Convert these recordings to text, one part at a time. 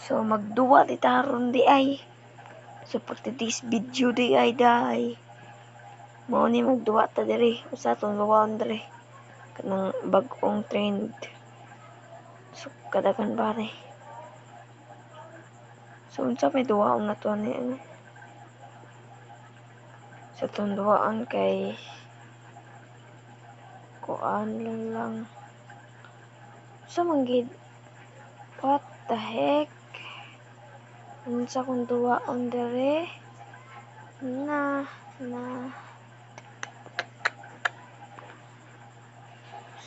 So magduwa di taron di ay. So pagti this video di ay day. Mao ni magduwa ta diri usa tong luwaon diri. Kanang bag-ong trend. So kadagan pare. So unsa may duwaon na to ni ano? Sa tong duwaon kay kuan lang. So manggid. What the heck? Unsa kung duwaon diri? Na.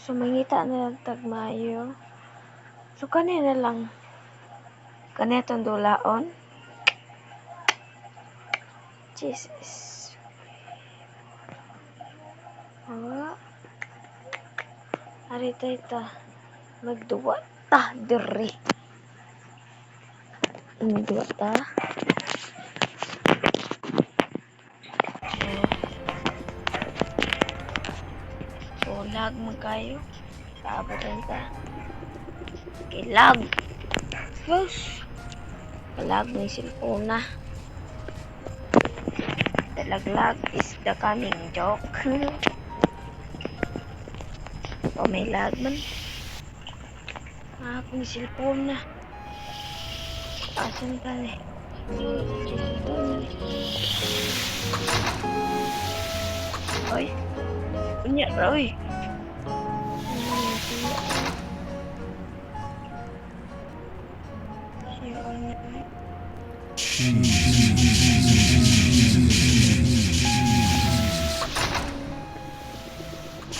So mangita na lang tagmayo. So kani na lang. Kani atong dulaon. Jesus. Oh. Arita ita. Magduwa ta diri. Magduwa ta. So lag man kayo. Kaabutan ta. Kilag. Yes. Kalag ng cellphone na. Talaglag is the coming joke. O may lag man. Akong cellphone na. Asan ka ni? Oy. Unya ra oy.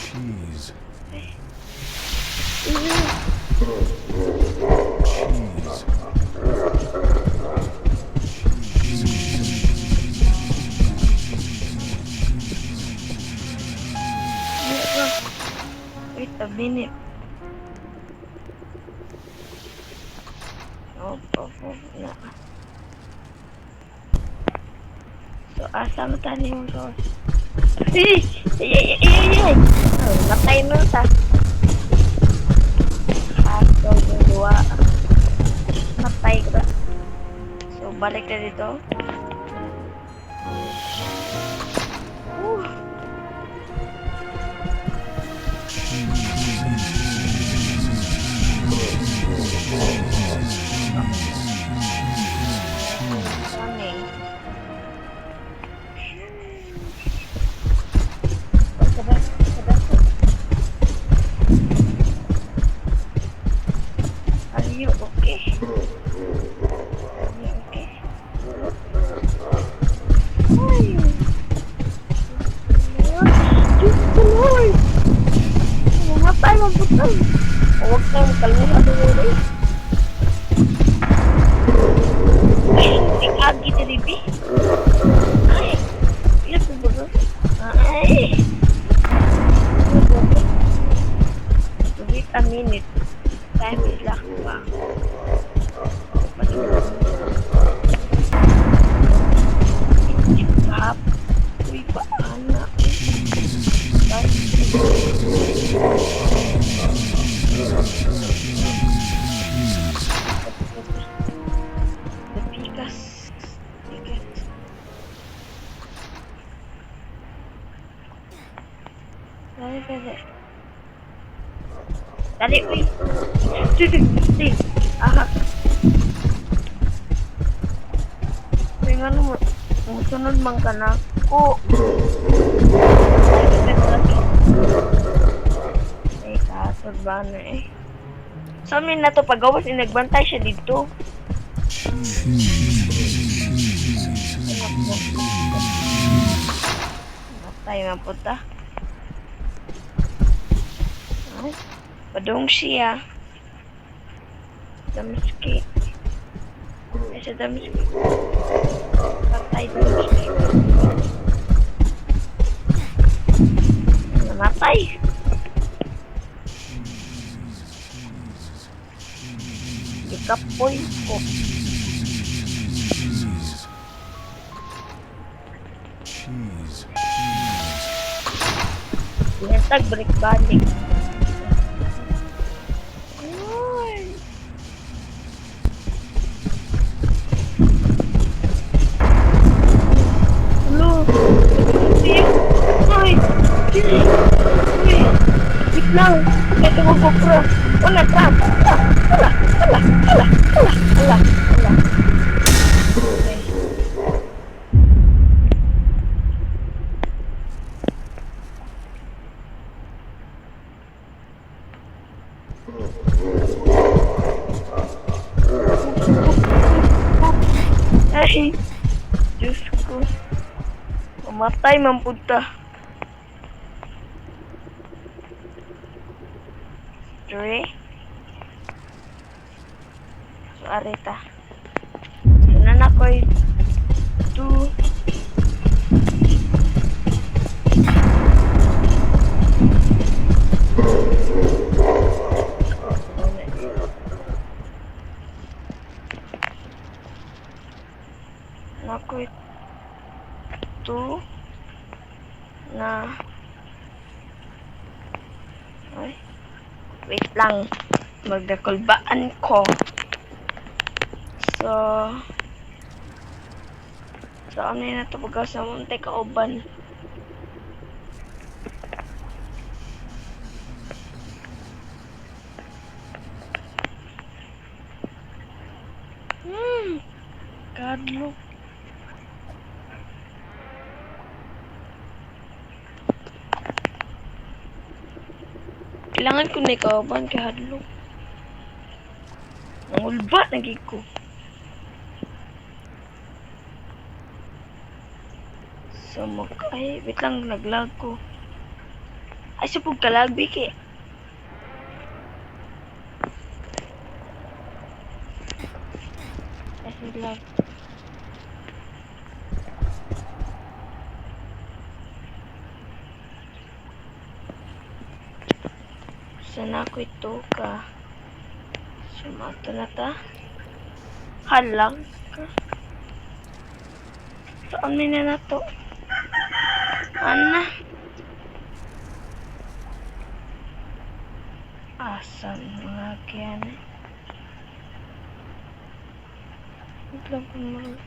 Cheese. Wait a minute. Oh, na. So, asa mo tani yung sauce? Ay! Matay mo ta. Aso yung dua. Matay ka. So, balik na dito. Are you okay? Ay! Diyos ko Lord! Mamatay mo butang! Huwag na magkalura na mo rin. Agi diribi. Ay! Ilan po ba? Ay! Wait a minute. Time is lock pa. Hap. Uy, paana. Napikas. Tiket. Dali. Dali, uy. Sige. Aha. May nga naman. Musunod man ka na ko. Ay, kasod ba na eh. So, amin na to pagawas, nagbantay siya dito. Matay nga po ta. Ay, padong siya. Damiski. Ay, sa damiski. Patay damiski. Namatay. Ikapoy ko. Binatag balik balik. Una trap! Ala! Ala! Ala! Ala! Ala! Ala! Okay. Ay! Diyos ko. Mamatay man punta. Three. So, arita. Sana na ko'y 2. Na ko'y 2 na ay wait lang magdakulbaan ko so ano na ito pagka sa munti kauban kadlo kailangan ko na ikauban kay hadlo. Nangulba nagig ko. So ay wait lang naglag ko. Ay supog kalag biki. Ay naglag. Sana ko ito ka. Sumato na ta. Halang ka. Saan may na to? Ana? Asan mga kyan eh? Wait lang kung mga...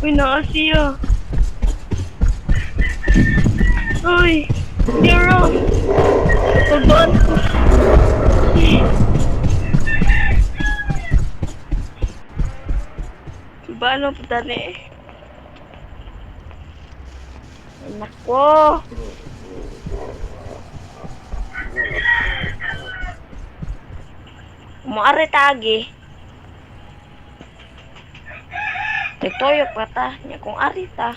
Uy, nakasiya. Uy, Zero. Pagdaan ko. Pagdaan mo po dali eh. Anak ko. Umaari tagi. Nagtoyo pa ta. Niya kung arita.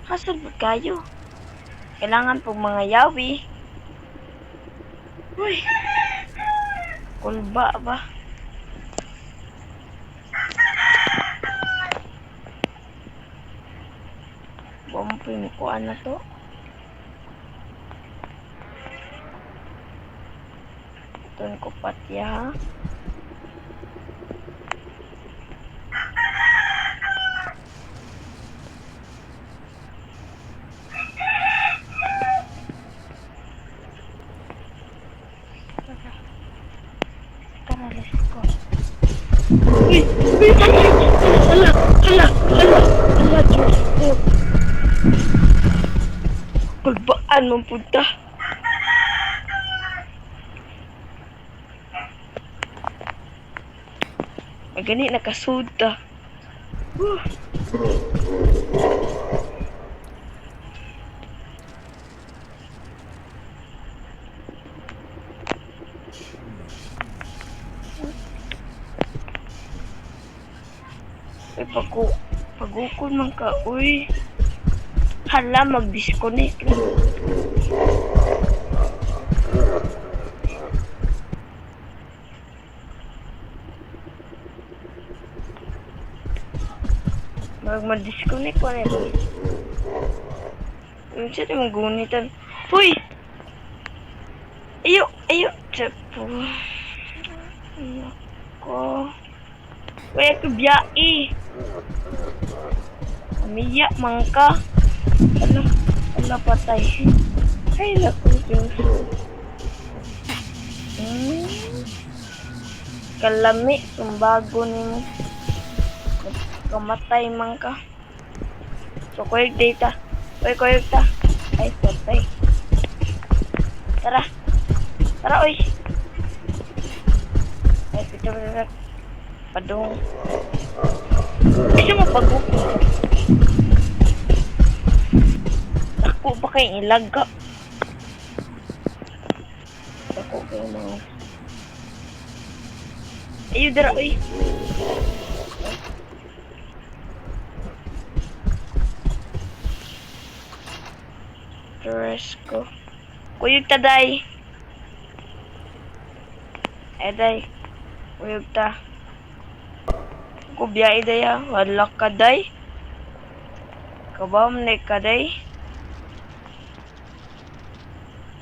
Kasabot kayo. Kailangan pong mga yawi. Uy. Kulba ba? Bumping ko na to. Ito ko patya ha. Tara, let's go. Uy! Uy! Hala! Hala! Hala! Hala! Diyos ko! Kulbaan mong punta. Magani nakasuda. Ay, pagukol man ka, uy. Hala, mag-disconnect lang. Mag-disconnect ko na ito. Yung siya ito mag-gunitan. Uy! Ayo! Ayo! Tsapo. Ako. Uy, ako biyai. Umiyak man ka. Ala patay. Ay, naku, Diyos. kalami sumbago nimo. Kamatay man ka. So kuyog data. Kuyog ta. Ay patay. Tara. Tara oy. Ay pito padung. Kasi mo pagbuko. Ako ba kayong ilaga? Ako kayo mga. Ayaw dara oy. Fresco. Kuyog ta day. Day. Kuyog ta. Kubya idaya. Wala ka day. Kabam na ka day.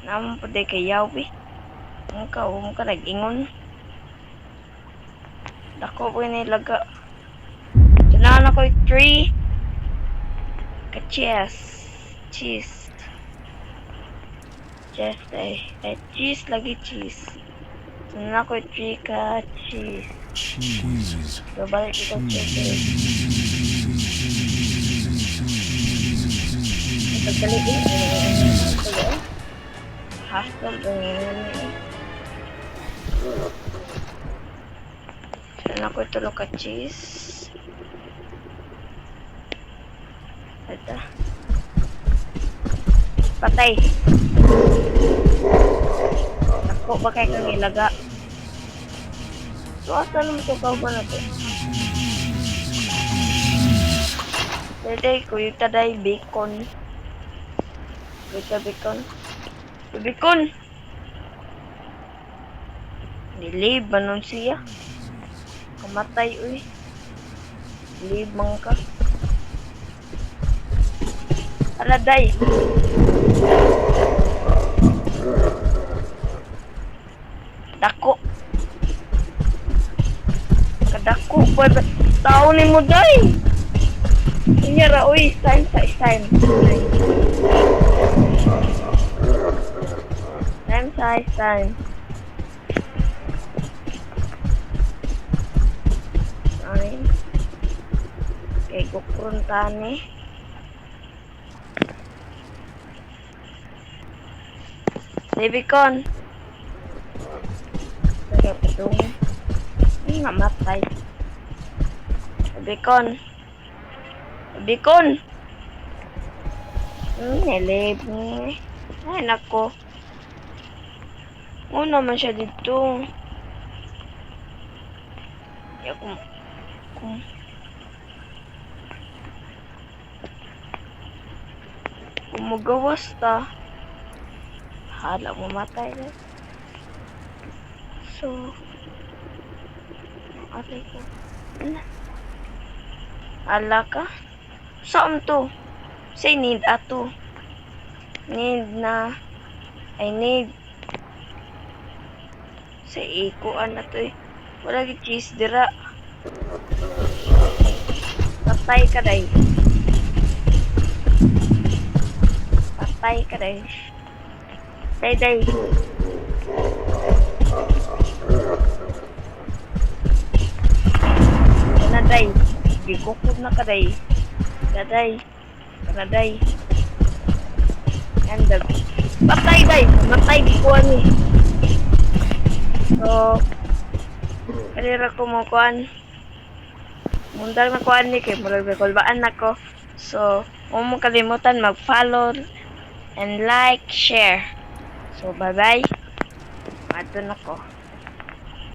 Naman po day kayaw eh. Ang ka nag-ingon. Dako po nilaga. Tunahan ako 3. Ka-cheese. Cheese. Cheese ay. Cheese lagi cheese. Tunahan ako 3 ka-cheese. Cheese. So balik ito cheese. Pagdali hostel sana ko ito ka cheese. Ito. Patay. Ako ba kayo kang ilaga? So, asa naman ito ka ba na ito? Dede, kuyog taday bacon. Bacon. Bacon! Nilib, manon siya. Kamatay, uy. Nilib man ka. Aladay. Dako. Kadako. Tao ni mo, day. Inyara, uy. Time. Time. Ay. Kay gukron tani. Bacon. Kaya padung. Ay, namatay. Bacon. Nilib ni. Ay, nako. Una man siya dito. Ya kung magawas ta. Hala mo matay na. So, atay ko. Hala ka? Saan to? Say need ato. Need na. I need. Sa ikuan na to eh. Wala gi cheese dira. Patay ka day. Day. Kanaday. Gigukod na kaday. Kanaday. Andag. Patay day. Matay gikuan eh. So, kalira ko mo kuan. Mundal na kuan ni kay murag kulbaan nako. So, huwag mo kalimutan mag-follow and like, share. So, bye-bye. Adto na ko.